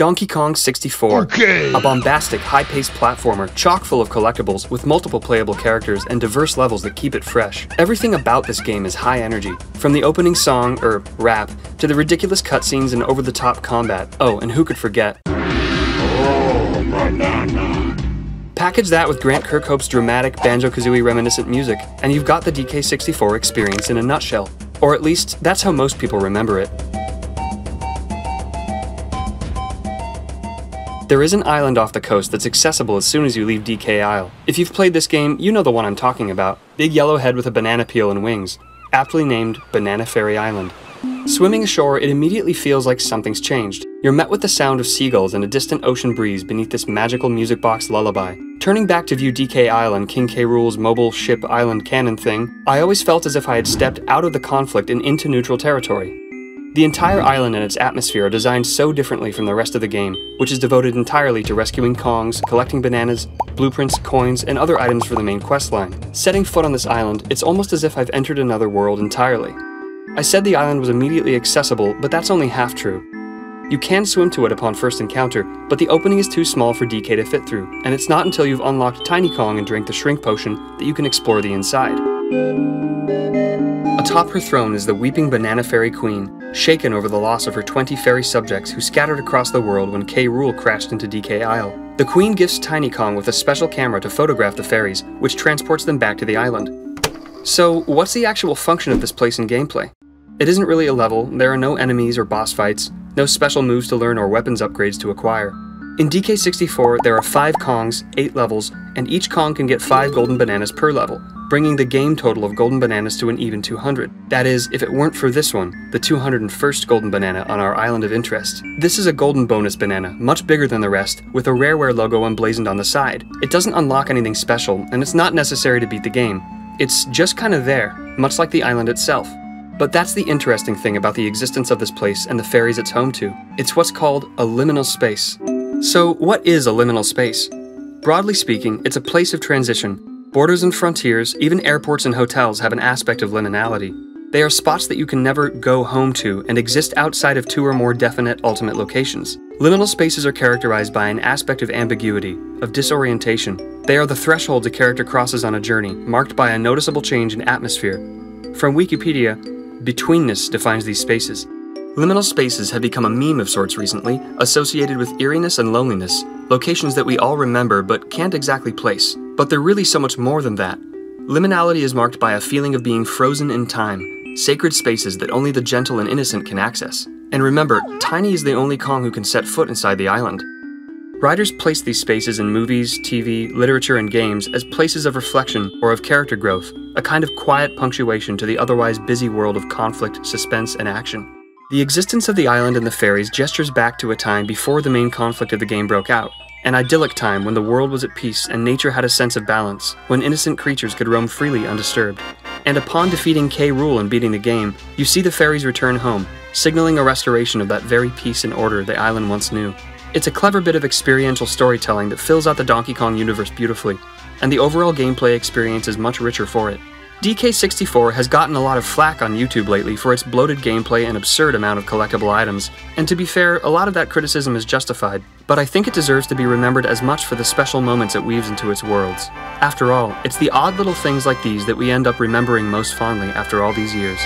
Donkey Kong 64, a bombastic, high-paced platformer chock full of collectibles with multiple playable characters and diverse levels that keep it fresh. Everything about this game is high energy, from the opening song, or rap, to the ridiculous cutscenes and over-the-top combat. Oh, and who could forget? Oooh Banana. Package that with Grant Kirkhope's dramatic Banjo Kazooie reminiscent music, and you've got the DK64 experience in a nutshell. Or at least, that's how most people remember it. There is an island off the coast that's accessible as soon as you leave DK Isle. If you've played this game, you know the one I'm talking about. Big yellow head with a banana peel and wings, aptly named Banana Fairy Island. Swimming ashore, it immediately feels like something's changed. You're met with the sound of seagulls and a distant ocean breeze beneath this magical music box lullaby. Turning back to view DK Isle and King K Ruel's mobile ship island cannon thing, I always felt as if I had stepped out of the conflict and into neutral territory. The entire island and its atmosphere are designed so differently from the rest of the game, which is devoted entirely to rescuing Kongs, collecting bananas, blueprints, coins, and other items for the main questline. Setting foot on this island, it's almost as if I've entered another world entirely. I said the island was immediately accessible, but that's only half true. You can swim to it upon first encounter, but the opening is too small for DK to fit through, and it's not until you've unlocked Tiny Kong and drank the shrink potion that you can explore the inside. Atop her throne is the weeping Banana Fairy Queen, shaken over the loss of her 20 fairy subjects who scattered across the world when K Ruel crashed into DK Isle. The Queen gifts Tiny Kong with a special camera to photograph the fairies, which transports them back to the island. So, what's the actual function of this place in gameplay? It isn't really a level, there are no enemies or boss fights, no special moves to learn or weapons upgrades to acquire. In DK64, there are 5 Kongs, 8 levels, and each Kong can get 5 golden bananas per level, bringing the game total of golden bananas to an even 200. That is, if it weren't for this one, the 201st golden banana on our island of interest. This is a golden bonus banana, much bigger than the rest, with a Rareware logo emblazoned on the side. It doesn't unlock anything special, and it's not necessary to beat the game. It's just kind of there, much like the island itself. But that's the interesting thing about the existence of this place and the fairies it's home to. It's what's called a liminal space. So what is a liminal space? Broadly speaking, it's a place of transition. Borders and frontiers, even airports and hotels have an aspect of liminality. They are spots that you can never go home to and exist outside of 2 or more definite ultimate locations. Liminal spaces are characterized by an aspect of ambiguity, of disorientation. They are the thresholds a character crosses on a journey, marked by a noticeable change in atmosphere. From Wikipedia, betweenness defines these spaces. Liminal spaces have become a meme of sorts recently, associated with eeriness and loneliness, locations that we all remember but can't exactly place. But they're really so much more than that. Liminality is marked by a feeling of being frozen in time, sacred spaces that only the gentle and innocent can access. And remember, Tiny is the only Kong who can set foot inside the island. Writers place these spaces in movies, TV, literature, and games as places of reflection or of character growth, a kind of quiet punctuation to the otherwise busy world of conflict, suspense, and action. The existence of the island and the fairies gestures back to a time before the main conflict of the game broke out, an idyllic time when the world was at peace and nature had a sense of balance, when innocent creatures could roam freely undisturbed. And upon defeating K Ruel and beating the game, you see the fairies return home, signaling a restoration of that very peace and order the island once knew. It's a clever bit of experiential storytelling that fills out the Donkey Kong universe beautifully, and the overall gameplay experience is much richer for it. DK64 has gotten a lot of flack on YouTube lately for its bloated gameplay and absurd amount of collectible items, and to be fair, a lot of that criticism is justified, but I think it deserves to be remembered as much for the special moments it weaves into its worlds. After all, it's the odd little things like these that we end up remembering most fondly after all these years.